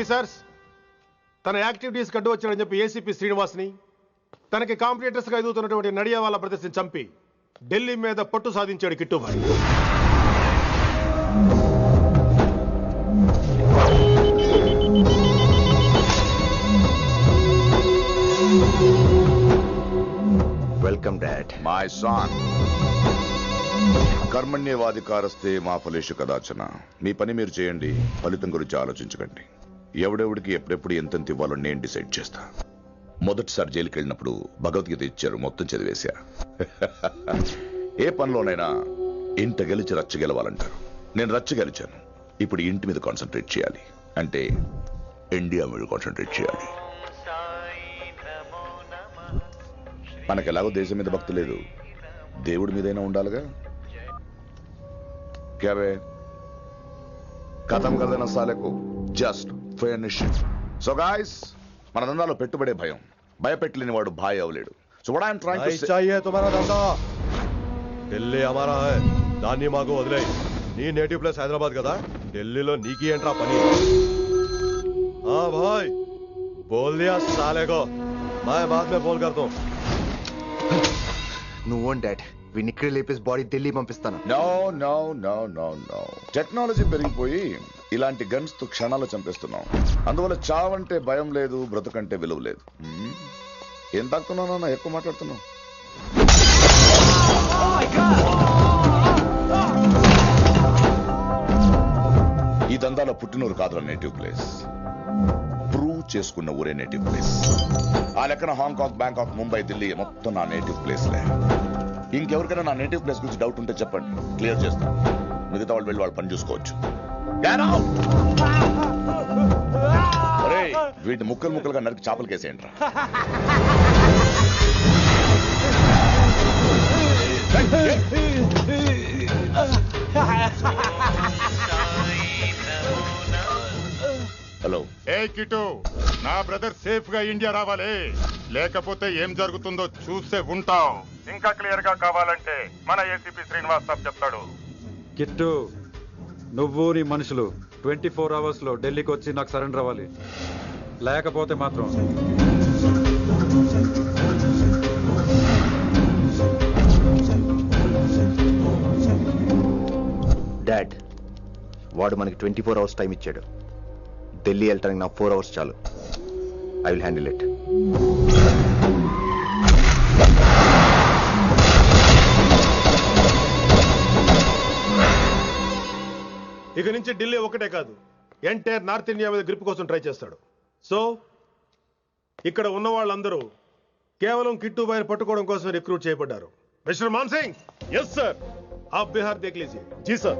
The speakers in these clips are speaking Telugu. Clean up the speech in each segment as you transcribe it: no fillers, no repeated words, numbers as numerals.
ఆఫీసర్స్, తన యాక్టివిటీస్ కడ్డు వచ్చాడని చెప్పి ఏసీపీ శ్రీనివాస్ని, తనకి కాంపిటీటర్స్గా ఎదుగుతున్నటువంటి నడియావాల బ్రదర్స్ని చంపి ఢిల్లీ మీద పట్టు సాధించాడు Kittubhai. Welcome dad. My son, కర్మణ్యవాధికారస్తే మా ఫలేషు కదాచన. మీ పని మీరు చేయండి, ఫలితం గురించి ఆలోచించకండి. ఎవడెవడికి ఎప్పుడెప్పుడు ఎంతెంత ఇవ్వాలో నేను డిసైడ్ చేస్తా. మొదటిసారి జైలుకి వెళ్ళినప్పుడు భగవద్గీత ఇచ్చారు, మొత్తం చదివేశా. ఏ పనిలోనైనా ఇంట గెలిచి రచ్చ గెలవాలంటారు. నేను రచ్చ గెలిచాను. ఇప్పుడు ఇంటి మీద కాన్సన్ట్రేట్ చేయాలి, అంటే ఇండియా మీద కాన్సన్ట్రేట్ చేయాలి. మనకెలాగో దేశం మీద భక్తి లేదు, దేవుడి మీదైనా ఉండాలిగా. క్యాబే ఖతం కదన సాలకు జస్ట్ ఫినిషింగ్. సో గాయ్స్, మన దందాలో పెట్టుబడే భయం. భయపెట్టలేని వాడు భాయ్ అవలేడు. So what I am trying to say, चाहिए तुम्हारा धंधा. ఢిల్లీ हमारा है. దాన్ని మాకు వదిలేయ్. నీ నేటివ్ ప్లేస్ హైదరాబాద్ కదా, ఢిల్లీలో నీకి ఏంట్రా పని? हाँ भाई, बोल दिया साले को. मैं बाद में बोल करता हूँ. నువ్వు డాడ్, వీడిని ఇక్కడ లేపేసి బాడీ ఢిల్లీ పంపిస్తాను. No no no no no. Technology పెరిగిపోయి ఇలాంటి గన్స్ తో క్షణాలు చంపేస్తున్నాం. అందువల్ల చావంటే భయం లేదు, బ్రతుకంటే విలువ లేదు. ఏం తాకుతున్నావు నాన్న, ఎక్కువ మాట్లాడుతున్నావు. ఈ దందాలో పుట్టినూరు కాదురా నేటివ్ ప్లేస్, ప్రూవ్ చేసుకున్న ఊరే నేటివ్ ప్లేస్. ఆ లెక్కన హాంకాంగ్, బ్యాంకాక్, ముంబై, ఢిల్లీ మొత్తం నా నేటివ్ ప్లేస్లే. ఇంకెవరికైనా నా నేటివ్ ప్లేస్ గురించి డౌట్ ఉంటే చెప్పండి, క్లియర్ చేస్తాను. మిగతా వాళ్ళు వెళ్ళి వాళ్ళు పని చూసుకోవచ్చు. వీటిని ముక్కలు ముక్కలుగా నరికి చేపలు కేసేయండి రా. హలో. ఏ కిటు, నా బ్రదర్ సేఫ్ గా ఇండియా రావాలి, లేకపోతే ఏం జరుగుతుందో చూసే ఉంటాం. ఇంకా క్లియర్ గా కావాలంటే మన ఏసీపీ శ్రీనివాస్ సాబ్ చెప్తాడు. కిట్టు, నువ్వు నీ మనుషులు 24 hours లో ఢిల్లీకి వచ్చి నాకు సరెండర్ అవ్వాలి. లేకపోతే మాత్రం డాడ్, వాడు మనకి 24 hours టైం ఇచ్చాడు. ఢిల్లీ వెళ్ళటానికి నాకు 4 hours చాలు. I will handle it. ఇక నుంచి ఢిల్లీ ఒకటే కాదు, ఎంటైర్ నార్త్ ఇండియా మీద గ్రిప్ కోసం ట్రై చేస్తాడు. సో ఇక్కడ ఉన్న వాళ్ళందరూ కేవలం కిట్టుబాయిని పట్టుకోవడం కోసం రిక్రూట్ చేయబడ్డారు. Mister Maan Singh. Yes sir. आप बिहार देख लीजिए. जी सर.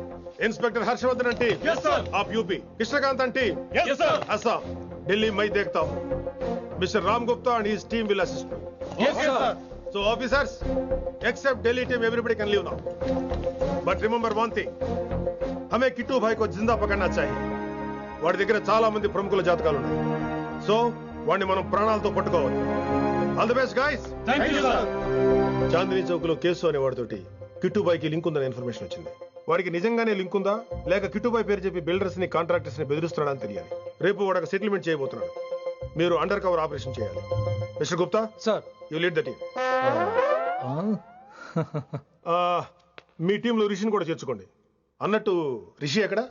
इंस्पेक्टर हर्षवर्धन अंटी. Yes sir. आप यूपी. कृष्णकांत अंटी. Yes sir. असम. दिल्ली मैं देखता हूँ. Mister Ram Gupta and his team will assist me. Yes sir. So officers, except Delhi team, everybody can leave now. But remember one thing. हमें किट्टू भाई को जिंदा पकड़ना चाहिए. వాడి దగ్గర చాలా మంది ప్రముఖుల జాతకాలు ఉన్నాయి. సో వాడిని మనం ప్రాణాలతో పట్టుకోవాలి. All the best guys. Thank you sir. Chandni Chowk లో కేసు అనే వాడితోటి కిట్టుబాయికి లింక్ ఉందని ఇన్ఫర్మేషన్ వచ్చింది. వాడికి నిజంగానే లింక్ ఉందా లేక కిట్టుబాయి పేరు చెప్పి బిల్డర్స్ ని కాంట్రాక్టర్స్ ని బెదిరిస్తున్నాడని తెలియాలి. రేపు వాడు సెటిల్మెంట్ చేయబోతున్నాడు. మీరు అండర్ కవర్ ఆపరేషన్ చేయాలి. Mister Gupta sir, you lead the team. మీ టీంలో రిషిని కూడా చేర్చుకోండి. అన్నట్టు రిషి ఎక్కడ?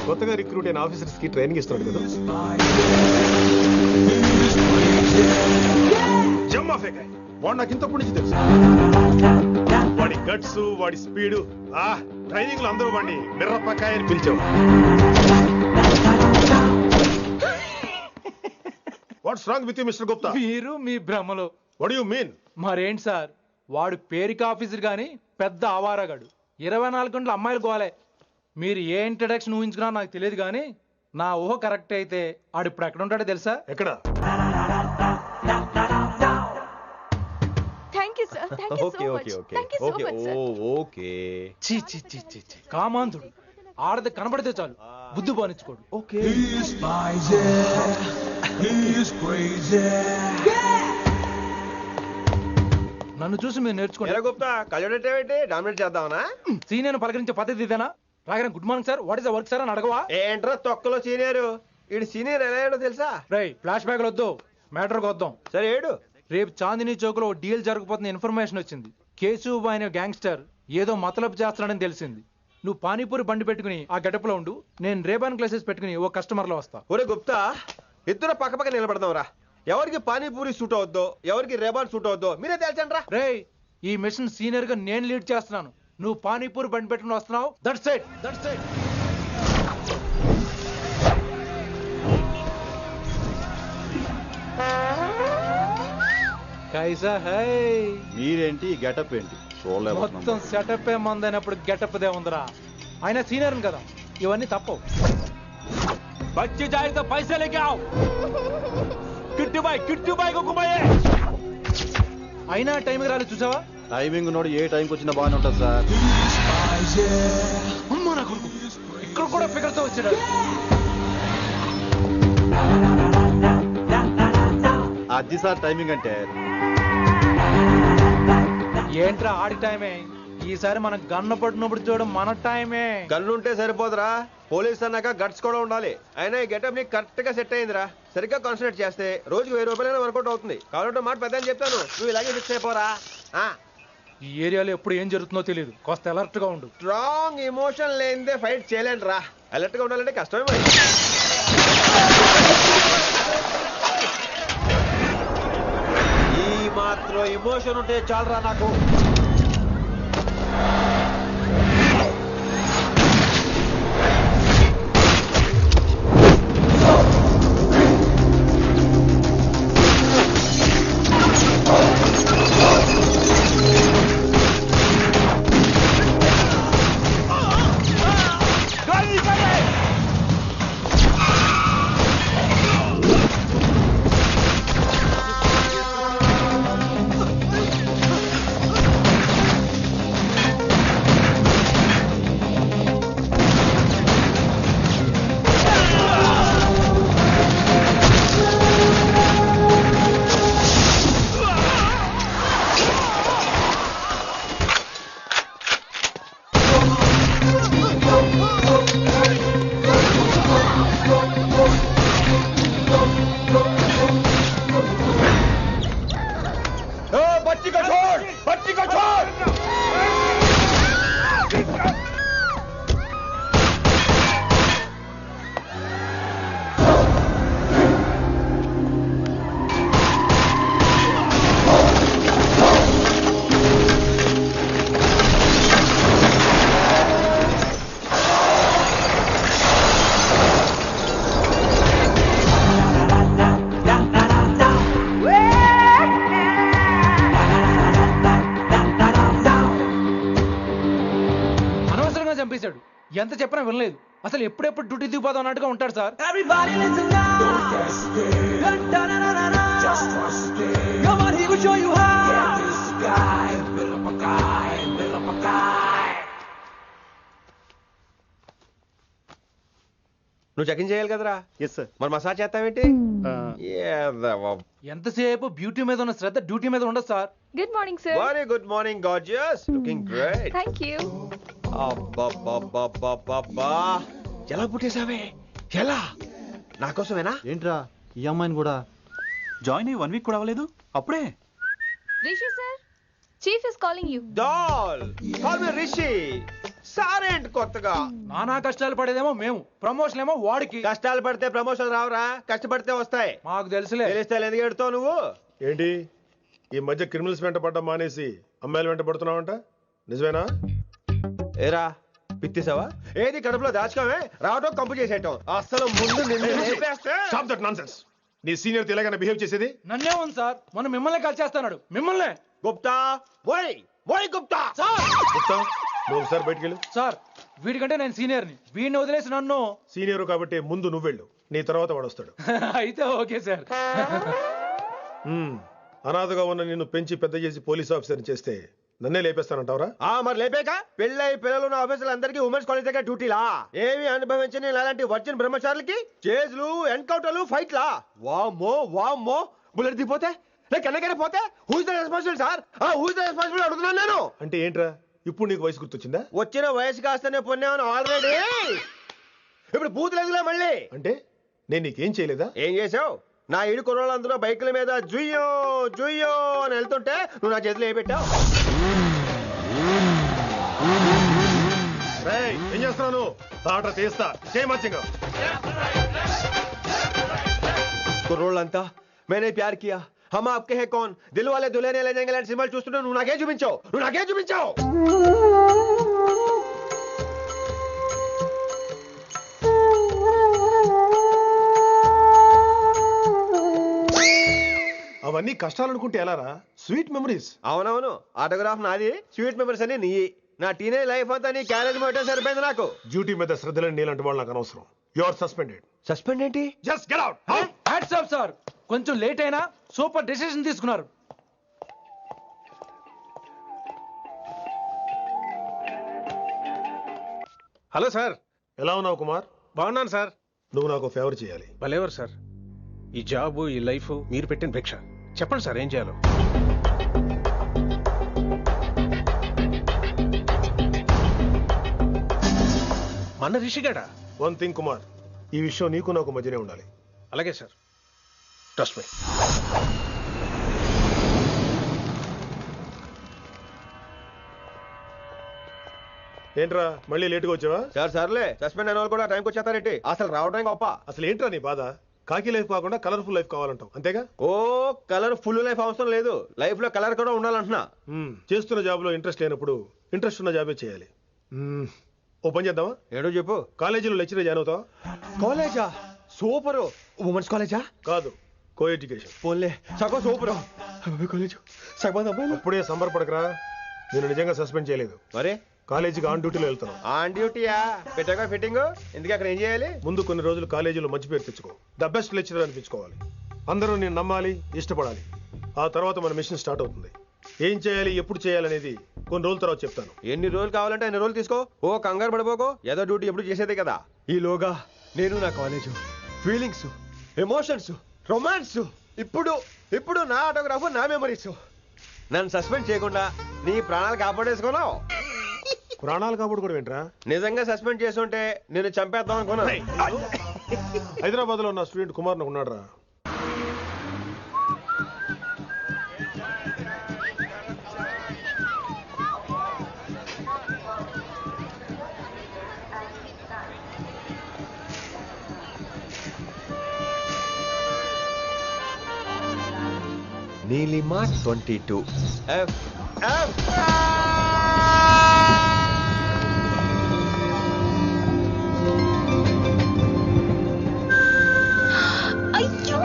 కొత్తగా రిక్రూట్ అయిన ఆఫీసర్స్ కి ట్రైనింగ్ ఇస్తున్నాడు కదా. వాడు నాకు ఇంతప్పటి నుంచి తెలుసు. వాడి గట్స్, వాడి స్పీడ్, ట్రైనింగ్ లో అందరూ వాడిని మిర్రపకాయ అని పిలిచావు. What's wrong with you mister Gupta? మీరు మీ భ్రమలో. What you mean? మరేంటి సార్, వాడు పేరుకి ఆఫీసర్ గాని పెద్ద ఆవారగాడు. 24 గంటలు అమ్మాయిలు గోలే. మీరు ఏ ఇంట్రడక్షన్ ఊహించుకున్నా నాకు తెలియదు కానీ నా ఊహ కరెక్ట్ అయితే ఆడు ఇప్పుడు ఎక్కడ ఉంటాడో తెలుసా? ఎక్కడ? ఓకే. చీ కామాంధుడు. ఆడది కనబడితే చాలు బుద్ధి పోనిచ్చుకోడు. ఓకే. నన్ను చూసి మీరు నేర్చుకోండి. గుప్తా కళ్ళేంటి డామినేట్ చేద్దామనా? సీనియర్ పలకరించే పద్ధతి ఇదేనా? రాగానే good morning sir, what is the work sir అని అడగవా? ఏంట్రా తొక్కలో సీనియర్? ఈడు సీనియర్ ఎలా ఏడో తెలుసా? రై ఫ్లాష్ బ్యాక్ వద్దు, మ్యాటర్కి వద్దాం. సరే ఏడు. రేపు చాందినీ చౌక్ లో డీల్ జరగబోతున్న ఇన్ఫర్మేషన్ వచ్చింది. కేశూబాయ్ అనే గ్యాంగ్స్టర్ ఏదో మతలబు చేస్తున్నాడని తెలిసింది. నువ్వు పానీపూరి బండి పెట్టుకుని ఆ గెటప్ లో ఉండు, నేను రేబాన్ క్లాసెస్ పెట్టుకుని ఓ కస్టమర్ లో వస్తా. ఒరే గుప్తా, ఇద్దరు పక్క పక్క నిలబడదాం రా. ఎవరికి పానీపూరి సూట్ అవుద్దో, ఎవరికి రేబాన్ సూట్ అవుద్దో మీరే తేల్చండి రా. రే, ఈ మిషన్ సీనియర్ గా నేను లీడ్ చేస్తున్నాను, నువ్వు పానీపూరి బండి పెట్టుకుని వస్తున్నావు. That's it, that's it. కైసా హై? మీరేంటి గెటప్ ఏంటి? మొత్తం సెటప్ ఏ మందైనప్పుడు గెటప్ దే ఉందిరా. ఆయన సీనియర్ కదా, ఇవన్నీ తప్పవు. బచ్చి జాయితో పైసా లేకే ఆవ్. కిట్టు బాయ్ కుమాయే. అయినా టైంకి రాలేదు చూసావా? టైమింగ్ నోడు ఏ టైంకి వచ్చినా బాగానే ఉంటుంది సార్. అమ్మా నా కొడుకు, ఇక్కడ కూడా ఫిగర్తో వచ్చాడు. అది సార్ టైమింగ్ అంటే. ఏంట్రా ఆడి టైమే? ఈసారి మనం గన్ను పట్టినప్పుడు చూడడం మన టైమే. గన్ను ఉంటే సరిపోదురా, పోలీస్ అన్నాక గట్స్ కూడా ఉండాలి. అయినా ఈ గెటప్ నీకు కరెక్ట్ గా సెట్ అయిందిరా. సరిగ్గా కాన్సన్ట్రేట్ చేస్తే రోజుకి 1000 రూపాయలైనా వర్కౌట్ అవుతుంది. కాబట్టి మాట పెద్ద అని చెప్తాను, నువ్వు ఇలాగే ఫిక్స్ అయిపోరా. ఈ ఏరియాలో ఎప్పుడు ఏం జరుగుతుందో తెలియదు, కాస్త అలర్ట్ గా ఉండు. స్ట్రాంగ్ ఎమోషన్ లేనిదే ఫైట్ చేయలేండి రా. అలర్ట్ గా ఉండాలంటే కష్టమే మరి. ఈ మాత్రం ఎమోషన్ ఉంటే చాలరా నాకు. చంపేశాడు. ఎంత చెప్పినా వినలేదు. అసలు ఎప్పుడెప్పుడు డ్యూటీ దిగిపోదాం అన్నట్టుగా ఉంటాడు సార్. నువ్వు చెకింగ్ చేయాలి కదరా? Yes sir. మరి మసాజ్ చేస్తావేంటి? ఎంతసేపు బ్యూటీ మీద ఉన్న శ్రద్ధ డ్యూటీ మీద ఉండదు sir. Good morning sir. Very good morning gorgeous, looking great. Thank you. అబ్బబ్బబ్బబ్బబ్బా, ఎలా పుట్టేసావే? ఎలా? నా కోసమేనా? ఏంట్రా ఈ అమ్మాయిని కూడా జాయిన్ అయ్యి 1 వీక్ కూడా అవ్వలేదు అప్పుడే? Rishi sir, chief is calling you. Doll call me Rishi. సారేంటి కొత్తగా? నానా కష్టాలు పడేదేమో మేము, ప్రమోషన్ ఏమో వాడికి. కష్టాలు పడితే ప్రమోషన్ రావురా, కష్టపడితే వస్తాయి. మాకు తెలుసులే. తెలిస్తే ఎందుకు ఎడుతావు నువ్వు? ఏంటి ఈ మధ్య క్రిమినల్స్ వెంట పడ్డం మానేసి అమ్మాయిలు వెంట పడుతున్నావంట, నిజమేనా? ఏరా పిత్తిసావా? ఏది కడుపులో దాచుకోవే, రావటం కంపు చేసేయటం. అసలు ముందు నిన్ను లేపేస్తే. Stop that nonsense. నీ సీనియర్ ఇలాగైనా బిహేవ్ చేసేది? నన్నే ఉంది సార్, మొన్న మిమ్మల్ని కాల్ చేస్తున్నాడు. మిమ్మల్ని గుప్తా ఓయ్ ఓయ్ గుప్తా. గుప్తా, నువ్వు ఒకసారి బయటికి వెళ్ళు. సార్ వీడికంటే నేను సీనియర్ని, వీడిని వదిలేసి నన్ను. సీనియర్ కాబట్టి ముందు నువ్వు వెళ్ళు, నీ తర్వాత వాడు వస్తాడు. అయితే ఓకే సార్. అనాథగా ఉన్న నిన్ను పెంచి పెద్ద చేసి పోలీస్ ఆఫీసర్ని చేస్తే నన్నే లేపేస్తానంటావరా? మరి లేపాక పెళ్ళై పిల్లలు ఉన్న ఆఫీసులు అందరికీ ఉమెన్స్ కాలేజ్ దగ్గర డ్యూటీలా? ఏమి అనుభవించని అలాంటి వర్జిన్ బ్రహ్మచారులకి చేజ్లు ఎన్కౌంటర్లు ఫైట్లా? వామ్మో వామ్మో, బుల్లెట్ దిగిపోతే కన్నకైనా పోతే who is the responsible sir? Who is the responsible అడుగుతున్నాను నేను. అంటే ఏంట్రా ఇప్పుడు నీకు వయసు గుర్తొచ్చిందా? వచ్చిన వయసు కాస్తనే పొన్నాను ఆల్రెడీ. ఇప్పుడు బూత్ లేదులే మళ్ళీ. అంటే నేను నీకేం చేయలేదా? ఏం చేసావు? నా ఇడు కుర్రోళ్ళందరూ బైకుల మీద జుయ్యో జుయ్యో అని వెళ్తుంటే నువ్వు నా చేతిలో ఏ పెట్టావు? ఏం చేస్తున్నాను? తాట తీస్తా చేయమచ్చంగా. కుర్రోళ్ళంతా మేనే ప్యార్ కియా హమ్ ఆప్కే హై కౌన్ దిల్ వాలే దుల్హనియా లే జాయేంగే లాంటి సినిమాలు చూస్తుంటే నువ్వు నాకేం చూపించావు? అవన్నీ కష్టాలు అనుకుంటే ఎలారా? Sweet memories. అవునవును, ఆటోగ్రాఫ్ నాది, స్వీట్ మెమరీస్ అని నీ. నా టీనేజ్ లైఫ్ అంతా నీ క్యారేజ్ మొత్తం సరిపోయింది నాకు. డ్యూటీ మీద శ్రద్ధ లేని నీలాంటి వాళ్ళు నాకు అనవసరం. You are suspended. సస్పెండ్ ఏంటి? Just get out. Hats off sir, కొంచెం లేట్ అయినా సూపర్ డెసిషన్ తీసుకున్నారు. Hello sir. ఎలా ఉన్నావు కుమార్? బాగున్నాను సార్. నువ్వు నాకు ఫేవర్ చేయాలి. భలేవారు సార్. ఈ జాబు ఈ లైఫ్ మీరు పెట్టిన భిక్ష. చెప్పండి సార్ ఏం చేయాలో. మన రిషిగాడా? వన్ థింగ్ కుమార్, ఈ విషయం నీకు నాకు మధ్యనే ఉండాలి. అలాగే సార్, ట్రస్ట్ మీ. ఏంట్రా మళ్ళీ లేటుగా వచ్చావా? సార్ సర్లే, సస్పెండ్ అయిన వాళ్ళు కూడా టైంకి వచ్చేస్తారేంటి? అసలు రావడానికి గొప్ప. అసలు ఏంట్రా నీ బాధ? కాకి లైఫ్ కాకుండా కలర్ఫుల్ లైఫ్ కావాలంటావు అంతేగా? ఓ కలర్ ఫుల్ లైఫ్ అవసరం లేదు, లైఫ్ లో కలర్ కూడా ఉండాలంటున్నా. చేస్తున్న జాబ్ లో ఇంట్రెస్ట్ లేనప్పుడు ఇంట్రెస్ట్ ఉన్న జాబే చేయాలి. ఓ పని చేద్దామా? ఏడో చెప్పు. కాలేజీలో లెక్చరర్ జాయిన్ అవుతావా? కాలేజా? సూపర్. ఉమెన్స్ కాలేజా? కాదు, కో ఎడ్యుకేషన్. పోన్లే, సగం సూపర్ కాలేజ్. సగం అబ్బాయిలు. అప్పుడే సంబరపడకరా, నేను నిజంగా సస్పెండ్ చేయలేదు. మరే కాలేజీకి ఆన్ డ్యూటీలో వెళ్తున్నాను. ఆన్ డ్యూటీయా? పెట్టాక ఫిట్టింగ్ ఎందుకు? అక్కడ ఏం చేయాలి? ముందు కొన్ని రోజులు కాలేజీలో మంచి పేరు తెచ్చుకో, ద బెస్ట్ లెక్చరర్ అనిపించుకోవాలి. అందరూ నేను నమ్మాలి, ఇష్టపడాలి. ఆ తర్వాత మన మిషన్ స్టార్ట్ అవుతుంది. ఏం చేయాలి, ఎప్పుడు చేయాలనేది కొన్ని రోజుల తర్వాత చెప్తాను. ఎన్ని రోజులు కావాలంటే అన్ని రోజులు తీసుకో. ఓ కంగారు పడిపోకో, ఏదో డ్యూటీ ఎప్పుడు చేసేదే కదా. ఈలోగా నేను నా కాలేజు ఫీలింగ్స్, ఎమోషన్స్, రొమాన్స్, ఇప్పుడు నా ఆటోగ్రాఫ్, నా మెమరీస్. నన్ను సస్పెండ్ చేయకుండా నీ ప్రాణాలు కాపాడేసుకున్నావు. ప్రాణాలు కాపాడు కూడా ఏంట్రా? నిజంగా సస్పెండ్ చేస్తుంటే నేను చంపేద్దాం అనుకున్నా. హైదరాబాద్ లో నా స్టూడెంట్ కుమార్ నాకు ఉన్నాడు రా. నీలిమా 22 F. అయ్యో,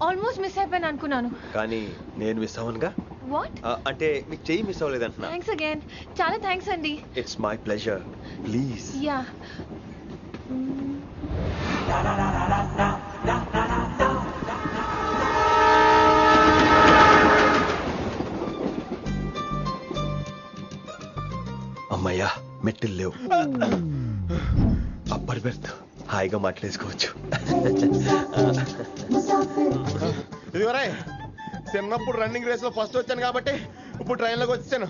ఆల్మోస్ట్ మిస్ అయిపోయాను అనుకున్నాను. కానీ నేను మిస్ అవ్వనుగా. వాట్? అంటే నీకు చెయ్యి మిస్ అవ్వలేదంటున్నా. థ్యాంక్స్ అగైన్, చాలా థ్యాంక్స్ అండి. It's my pleasure, please. Yeah. అమ్మయ్యా, మెట్టులు లేవు. అప్పర్ బెర్త్, హాయిగా మాట్లాడేసుకోవచ్చు. ఇదివరే చిన్నప్పుడు రన్నింగ్ రేస్ లో ఫస్ట్ వచ్చాను కాబట్టి ఇప్పుడు ట్రైన్ లోకి వచ్చాను.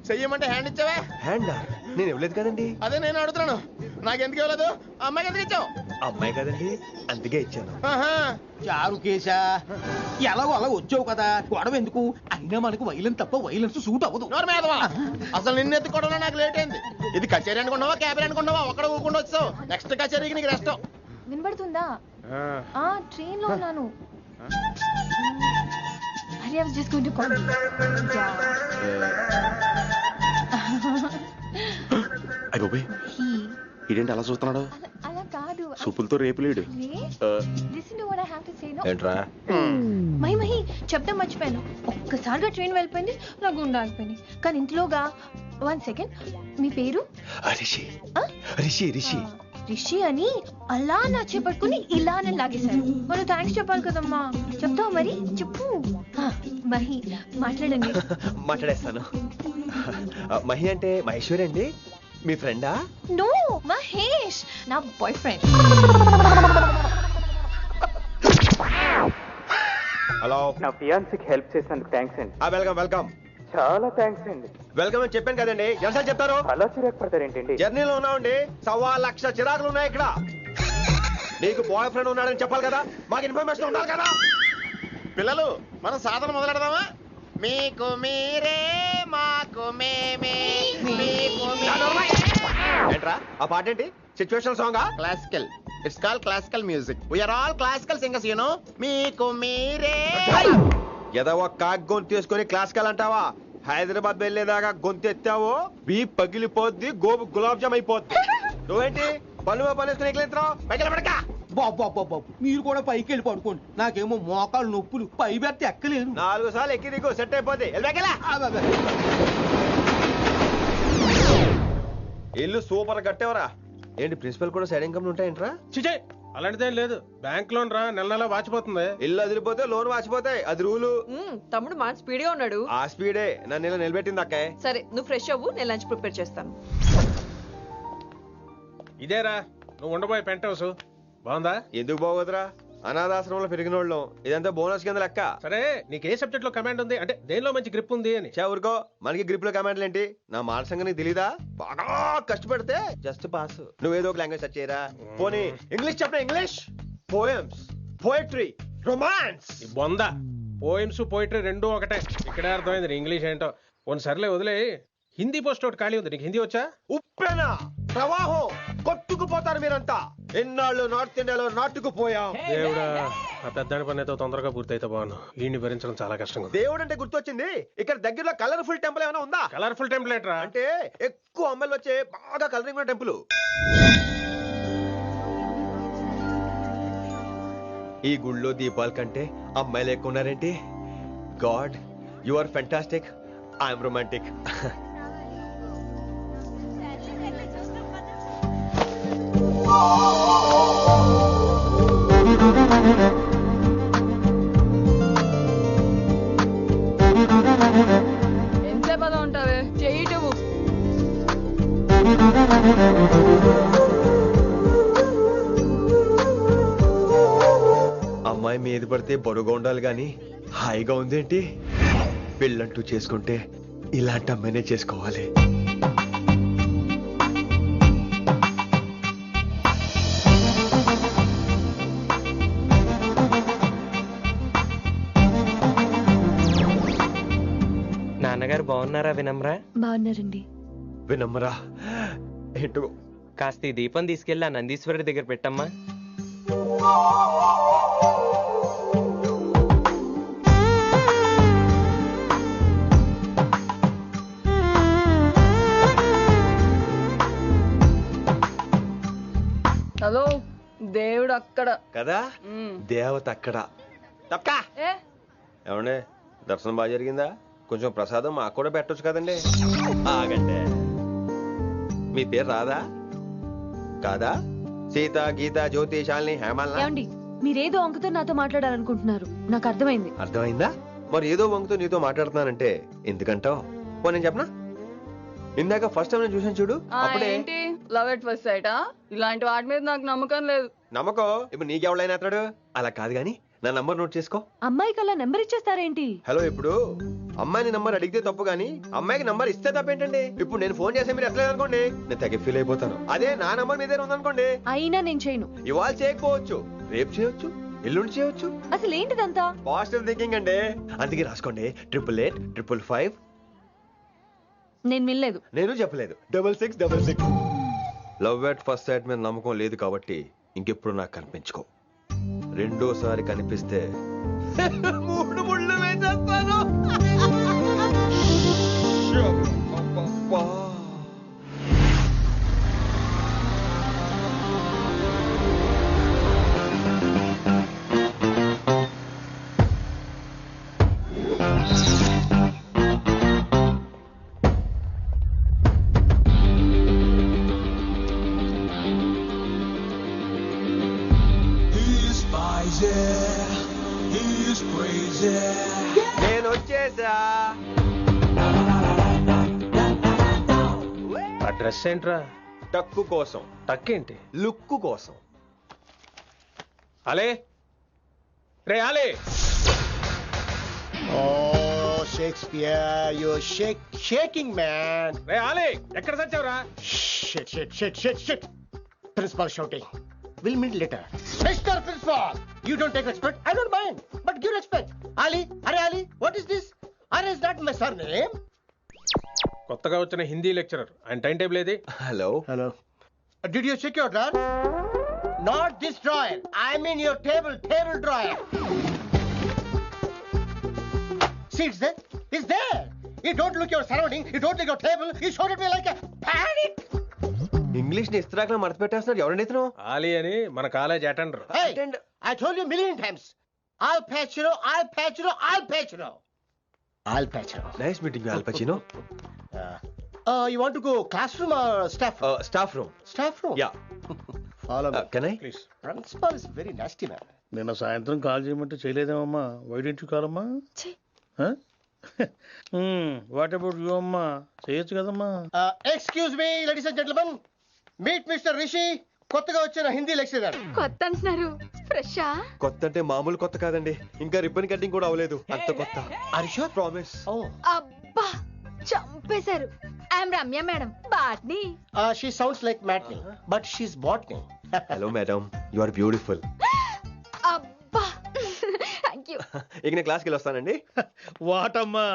చెయ్యమంటే హ్యాండ్ ఇచ్చావే. హ్యాండ్ నేను ఇవ్వలేదు కదండి. అదే నేను అడుగుతున్నాను, నాకెందుకు ఇవ్వలేదు? అమ్మాయికి ఎందుకు ఇచ్చావు? అమ్మాయి కదండి అందుకే ఇచ్చాను. చారు కేశా ఎలాగో అలా వచ్చావు కదా గొడవ ఎందుకు? అయినా మనకు వైలెన్స్ తప్ప వైలెన్స్ సూట్ అవ్వదు. అసలు నిన్ను ఎత్తుకోవడం నాకు లేట్ అయింది. ఇది కచేరీ అనుకున్నావా క్యాబిన్ అనుకున్నావా? ఒక్కడ ఊకుండా వచ్చావు. నెక్స్ట్ కచేరీకి నీకు రెస్ట్. వినబడుతుందా? ట్రైన్ లో ఉన్నాను. I was just going to call you. అయ్యో ఇదేంటి అలా చూస్తున్నాడు? అలా కాదు. సూపులతో రేపు లేడు. Listen to what I have to say, no? ఏంట్రా? మహి చెప్తా మర్చిపోయాను. ఒక్కసారిగా ట్రైన్ వెళ్ళిపోయింది, నా గుండె ఆగిపోయింది. కానీ ఇంట్లోగా 1 second. మీ పేరు? రిషి. రిషి రిషి రిషి అని అలా నా చేపట్టుకుని ఇలానే లాగేశారు. మనం థ్యాంక్స్ చెప్పాలి కదమ్మా. చెప్తావు మరి? చెప్పు. మహి మాట్లాడండి. మాట్లాడేస్తాను. మహి అంటే మహేశ్వరి అండి, మీ ఫ్రెండా? నో, మహేష్ నా బాయ్ ఫ్రెండ్. హలో. నా ఫియాన్సీకి హెల్ప్ చేసినందుకు థ్యాంక్స్ అండి. Welcome welcome. చాలా థ్యాంక్స్ అండి. వెల్కమ్ అని చెప్పాను కదండి, ఎన్నిసార్లు చెప్తారు? అలా చిరాకు పడతారేంటండి? జర్నీలో ఉన్నామండి, 1,00,000 చిరాకులు ఉన్నాయి ఇక్కడ. నీకు బాయ్ ఫ్రెండ్ ఉన్నాడని చెప్పాలి కదా, మాకు ఇన్ఫర్మేషన్ ఉండాలి కదా. పిల్లలు మనం సాధన మొదలెడదామా? మీకు మీరే మాకు మేమే. ఏంట్రా ఆ పాట ఏంటి? సిచ్యువేషన్ సాంగా? Classical. It's called classical music. We're all classical singers, you know. మీకు మీరే. ఏదో ఒక కాక్ గొంతు తీసుకొని క్లాసికల్ అంటావా? హైదరాబాద్ వెళ్ళేదాకా గొంతు ఎత్తావో బీ పగిలిపోద్ది, గోబు గులాబ్ జామ్ అయిపోద్ది. నువ్వేంటి పనులు పనేసుకుని ఎక్కలేస్తావు? పైకి పడక. బాబు మీరు కూడా పైకి వెళ్ళి పడుకోండి. నాకేమో మోకాలు నొప్పులు, పై బెర్త ఎక్కలేను. 4 సార్లు ఎక్కి దిగు, సెట్ అయిపోద్ది. ఇల్లు సూపర్ కట్టేవరా. ఏంటి ప్రిన్సిపల్ కూడా సైడ్ ఇన్కమ్ ఉంటాయంట్రా? చిచే అలాంటిదేం లేదు. బ్యాంక్ లోన్ రా, నెల నెల వాచిపోతుంది. ఇల్లు అదిరిపోతే లోన్ వాచిపోతాయి, అది రూలు. తమ్ముడు మాట స్పీడ్ గా ఉన్నాడు. ఆ స్పీడే నన్ను ఇలా నిలబెట్టింది అక్కాయ్. సరే నువ్వు ఫ్రెష్ అవ్వు, నేను లంచ్ ప్రిపేర్ చేస్తాను. ఇదేరా నువ్వు ఉండబోయే పెంట్ హౌస్. బాగుందా? ఎందుకు బాగోదురా, అనాథాశ్రమంలో పెరిగినోళ్ళం. ఇదంతా బోనస్ కింద లెక్క. సరే నీకు ఏ సబ్జెక్ట్ లో కమాండ్ ఉంది, అంటే దేనిలో మంచి గ్రిప్ ఉంది అని? ఊరుకో, మనకి గ్రిప్ లో కమాండ్లు ఏంటి? నా మాట సంగతి నీకు తెలీదా? బాగా కష్టపడితే జస్ట్ పాస్. నువ్వేదో ఒక లాంగ్వేజ్ సెర్చ్ చేయరా. పోనీ ఇంగ్లీష్ చెప్పిన ఇంగ్లీష్, పోయమ్స్, పోయట్రీ, రొమాన్స్. బొంద పోయిమ్స్ పోయిటరీ రెండు ఒకటే. ఇక్కడే అర్థమైంది ఇంగ్లీష్ ఏంటో. కొన్ని సర్లే వదిలే. హిందీ పోస్ట్ ఒకటి ఖాళీ ఉంది, నీకు హిందీ వచ్చా? ఉప్పెనా ప్రవాహం కొట్టుకుపోతారు మీరంతా. ఎన్నాళ్ళు నార్త్ ఇండియాలో నాటుకుపోయాం. దేవుడా, ఆ పెద్దాని పని అయితే తొందరగా పూర్తయితే బాగున్నాను. వీడిని భరించడం చాలా కష్టంగా. దేవుడు అంటే గుర్తొచ్చింది, ఇక్కడ దగ్గరలో కలర్ఫుల్ టెంపుల్ ఏమైనా ఉందా? కలర్ఫుల్ టెంపుల్ ఏంట్రా? అంటే ఎక్కువ అమ్మాయిలు వచ్చే బాగా కలరింగ్ ఉన్న టెంపుల్. ఈ గుళ్ళో దీపాల కంటే అమ్మాయిలు ఎక్కువ ఉన్నారేంటి? God, you are fantastic, I'm romantic. ఎంతసేపు అలా ఉంటావే, చెయ్యటము. అమ్మాయి మీద పడితే బరువుగా ఉండాలి గాని హాయిగా ఉందేంటి? పెళ్ళంటూ చేసుకుంటే ఇలాంటి అమ్మాయినే చేసుకోవాలి. నాన్నగారు బాగున్నారా వినమ్రా? బాగున్నారండి. వినమ్రా ఏంటో. కాస్త ఈ దీపం తీసుకెళ్ళి ఆ నందీశ్వరుడి దగ్గర పెట్టమ్మా. హలో, దేవుడు అక్కడ కదా, దేవత అక్కడ. తప్పకా ఏ ఏమండే, దర్శనం బాగా జరిగిందా? కొంచెం ప్రసాదం మాకు కూడా పెట్టొచ్చు కదండి. ఆగండి, మీ పేరు రాదా కాదా? సీత, గీత, జ్యోతి, శాలిని, హేమల్నా? ఏమండి, మీరేదో వంకతో నాతో మాట్లాడాలనుకుంటున్నారు, నాకు అర్థమైంది. అర్థమైందా? మరి ఏదో వంగుతో నీతో మాట్లాడుతున్నానంటే ఎందుకంటావు? పో నేను చెప్పనా? ఇందాక ఫస్ట్ టైం నేను చూసాను చూడు, అప్పుడే. ఏంటి లవ్ ఎట్ ఫస్ట్ సైటా? ఇలాంటి వాటి మీద నాకు నమ్మకం లేదు. నమ్మకం ఇప్పుడు నీకెవడైనా అతడు? అలా కాదు గాని నా నంబర్ నోట్ చేసుకో. అమ్మాయికి అలా నెంబర్ ఇచ్చేస్తారేంటి? హలో, ఇప్పుడు అమ్మాయిని నంబర్ అడిగితే తప్పు గానీ అమ్మాయికి నంబర్ ఇస్తే తప్పేంటండి? ఇప్పుడు నేను ఫోన్ చేస్తే మీరు ఎట్లేదు అనుకోండి, నేను తెగ ఫీల్ అయిపోతాను. అదే నా నంబర్ మీదే ఉందనుకోండి, అయినా నేను చేయను. ఇవాళ చేయకపోవచ్చు, రేపు చేయొచ్చు, ఎల్లుండి చేయొచ్చు. అసలు ఏంటిదంతా? పాజిటివ్ థింకింగ్ అండి. అందుకే రాసుకోండి 888 నేను వినలేదు. నేను చెప్పలేదు 6666. లవ్ ఎట్ ఫస్ట్ సైట్ మీద నమ్మకం లేదు కాబట్టి ఇంకెప్పుడు నాకు కనిపించుకో. రెండోసారి కనిపిస్తే 3 ముళ్ళు వేసేస్తాను. నేను వచ్చేసా. ఆ డ్రెస్ ఏంట్రా? టక్కు కోసం. టక్ ఏంటి? లుక్కు కోసం. అలే రే అలే. Oh, Shakespeare, you're shaking, man. రే అలే, ఎక్కడ చచ్చావురా? Shit. Principal shouting. We'll meet later. Mr. Principal, you don't take respect. I don't mind, but give respect. Ali, Ali, what is this? Ali is not my surname. కొత్తగా వచ్చిన హిందీ లెక్చరర్, ఆయన టైం టేబుల్ ఏది? Hello. Did you check your drawer? Not this drawer. I mean your table drawer. See, it's there. It's there. You don't look your surrounding. You don't look your table. You showed it me like a panic. English ని ఇస్త్రాక్లో మడత పెట్టేస్తున్నాడు. ఎవరండి ఇతను? ఆలీ అని మన college attender. Hey, I told you a million times. I'll patch you. Nice meeting Al Pacino. You want to go classroom or staff room? Staff room. Staff room? Yeah. Follow me. Can I? Please. Principal is very nasty man. నిన్న సాయంత్రం కాల్ చేయమంటే చేయలేదేమమ్మా? వై డోంట్ యు కాల్ అమ్మా? వాట్ అబౌట్ యు అమ్మా? చేయొచ్చు కదమ్మా. Excuse me, ladies and gentlemen. Meet Mr. Rishi. కొత్తగా వచ్చిన హిందీ లెక్చరర్. కొత్త అంటున్నారు, ఫ్రెషా? కొత్త అంటే మామూలు కొత్త కాదండి, ఇంకా రిబ్బన్ కటింగ్ కూడా అవ్వలేదు, అంత కొత్త. Are you sure? Promise. అబ్బా చంపేశారు. I'm Ramya madam, botany. She sounds like Matney, but she's botany. Hello madam, you are beautiful. అబ్బా థ్యాంక్ యూ. ఇక నేను క్లాస్కి వెళ్ళి వస్తానండి. వాట్ అమ్మా,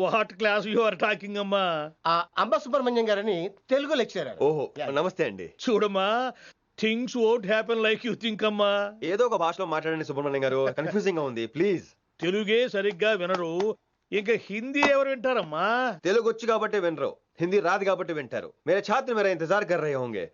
what class you are talking అమ్మా? అంబ సుబ్రహ్మణ్యం గారని తెలుగు లెక్చరర్. ఓహో, నమస్తే అండి. చూడమ్మా, things won't happen like you think అమ్మా. ఏదో ఒక భాషలో మాట్లాడండి సుబ్రహ్మణ్యం గారు, కన్ఫ్యూజింగ్ గా ఉంది, ప్లీజ్. తెలుగే సరిగ్గా వినరు, ఇంకా హిందీ ఎవరు వింటారమ్మా? తెలుగు వచ్చు కాబట్టి వినరు, హిందీ రాదు కాబట్టి వింటారు. మేరే ఛాత్ర మేరా ఇంతజార్ కర్ రహే హోంగే.